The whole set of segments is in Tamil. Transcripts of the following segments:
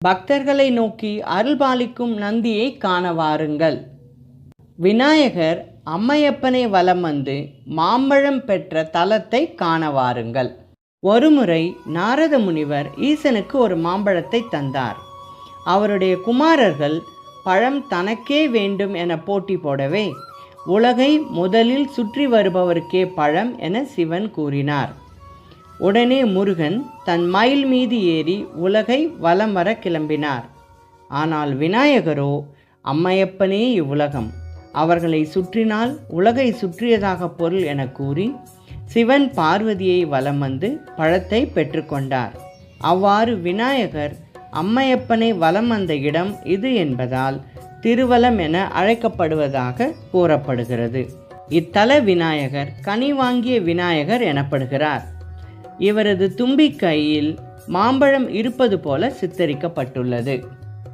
பக்தர்களை நோக்கி அருள்பாலிக்கும் நந்தியை காண வாருங்கள். விநாயகர் அம்மையப்பனை வலம் வந்து மாம்பழம் பெற்ற தலத்தை காண வாருங்கள். ஒருமுறை நாரத முனிவர் ஈசனுக்கு ஒரு மாம்பழத்தை தந்தார். அவருடைய குமாரர்கள் பழம் தனக்கே வேண்டும் என போட்டி போடவே, உலகை முதலில் சுற்றி வருபவருக்கே பழம் என சிவன் கூறினார். உடனே முருகன் தன் மயில் மீது ஏறி உலகை வலம் வர கிளம்பினார். ஆனால் விநாயகரோ, அம்மையப்பனே இவ்வுலகம், அவர்களை சுற்றினால் உலகை சுற்றியதாக பொருள் என கூறி சிவன் பார்வதியை வலம் வந்து பழத்தை பெற்றுக்கொண்டார். அவ்வாறு விநாயகர் அம்மையப்பனை வலம் வந்த இடம் இது என்பதால் திருவலம் என அழைக்கப்படுவதாக கூறப்படுகிறது. இத்தல விநாயகர் கனி வாங்கிய விநாயகர் எனப்படுகிறார். இவரது தும்பிக்கையில் மாம்பழம் இருப்பது போல சித்தரிக்கப்பட்டுள்ளது.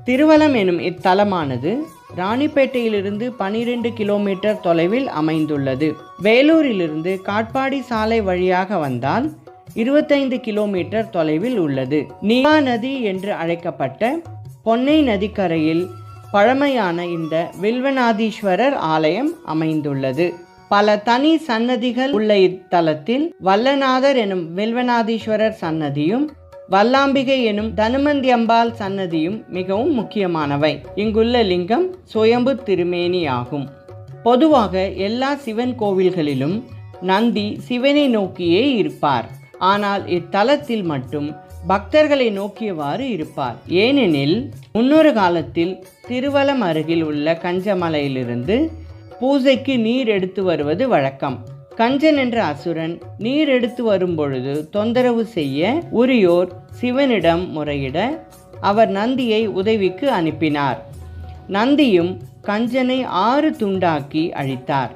திருவலம் எனும் இத்தலமானது ராணிப்பேட்டையிலிருந்து 12 கிலோமீட்டர் தொலைவில் அமைந்துள்ளது. வேலூரிலிருந்து காட்பாடி சாலை வழியாக வந்தால் 25 கிலோமீட்டர் தொலைவில் உள்ளது. நீவா நதி என்று அழைக்கப்பட்ட பொன்னை நதிக்கரையில் பழமையான இந்த வில்வநாதீஸ்வரர் ஆலயம் அமைந்துள்ளது. பல தனி சன்னதிகள் உள்ள இத்தலத்தில் வல்லநாதர் எனும் வில்வநாதீஸ்வரர் சன்னதியும் வல்லாம்பிகை எனும் தனுமந்தியம்பாள் சன்னதியும் மிகவும் முக்கியமானவை. இங்குள்ள லிங்கம் சுயம்பு திருமேனி ஆகும். பொதுவாக எல்லா சிவன் கோவில்களிலும் நந்தி சிவனை நோக்கியே இருப்பார். ஆனால் இத்தலத்தில் மட்டும் பக்தர்களை நோக்கியவாறு இருப்பார். ஏனெனில் முன்னொரு காலத்தில் திருவலம் அருகில் உள்ள கஞ்சமலையிலிருந்து பூஜைக்கு நீர் எடுத்து வருவது வழக்கம். கஞ்சன் என்ற அசுரன் நீர் எடுத்து வரும்பொழுது தொந்தரவு செய்ய உரியோர் சிவனிடம் முறையிட அவர் நந்தியை உதவிக்கு அனுப்பினார். நந்தியும் கஞ்சனை 6 துண்டாக்கி அழித்தார்.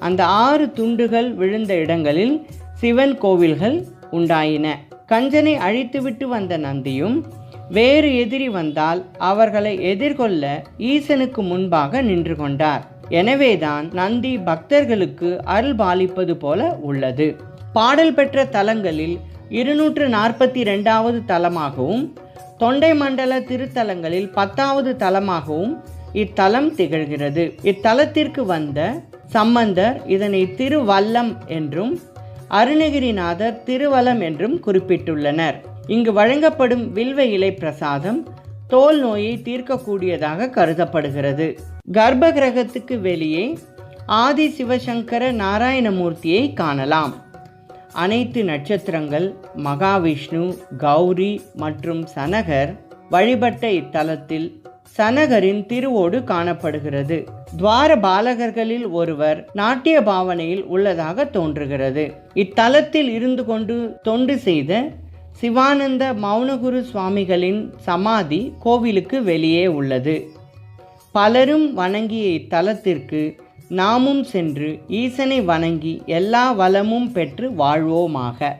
அந்த 6 துண்டுகள் விழுந்த இடங்களில் சிவன் கோவில்கள் உண்டாயின. கஞ்சனை அழித்துவிட்டு வந்த நந்தியும் வேறு எதிரி வந்தால் அவர்களை எதிர்கொள்ள ஈசனுக்கு முன்பாக நின்று கொண்டார். எனவேதான் நந்தி பக்தர்களுக்கு அருள் பாலிப்பது போல உள்ளது. பாடல் பெற்ற தலங்களில் 242வது தலமாகவும் தொண்டை மண்டல திருத்தலங்களில் 10வது தலமாகவும் இத்தலம் திகழ்கிறது. இத்தலத்திற்கு வந்த சம்பந்தர் இதனை திருவல்லம் என்றும் அருணகிரிநாதர் திருவலம் என்றும் குறிப்பிட்டுள்ளனர். இங்கு வழங்கப்படும் வில்வ இலை பிரசாதம் தோல் நோயை தீர்க்கக்கூடியதாக கருதப்படுகிறது. கர்ப்ப கிரகத்துக்கு வெளியே ஆதி சிவசங்கர நாராயணமூர்த்தியை காணலாம். அனைத்து நட்சத்திரங்கள், மகாவிஷ்ணு, கௌரி மற்றும் சனகர் வழிபட்ட இத்தலத்தில் சனகரின் திருவோடு காணப்படுகிறது. துவார பாலகர்களில் ஒருவர் நாட்டிய பாவனையில் உள்ளதாக தோன்றுகிறது. இத்தலத்தில் இருந்து கொண்டு தொண்டு செய்த சிவானந்த மௌனகுரு சுவாமிகளின் சமாதி கோவிலுக்கு வெளியே உள்ளது. பலரும் வணங்கிய இத்தலத்திற்கு நாமும் சென்று ஈசனை வணங்கி எல்லா வளமும் பெற்று வாழ்வோமாக.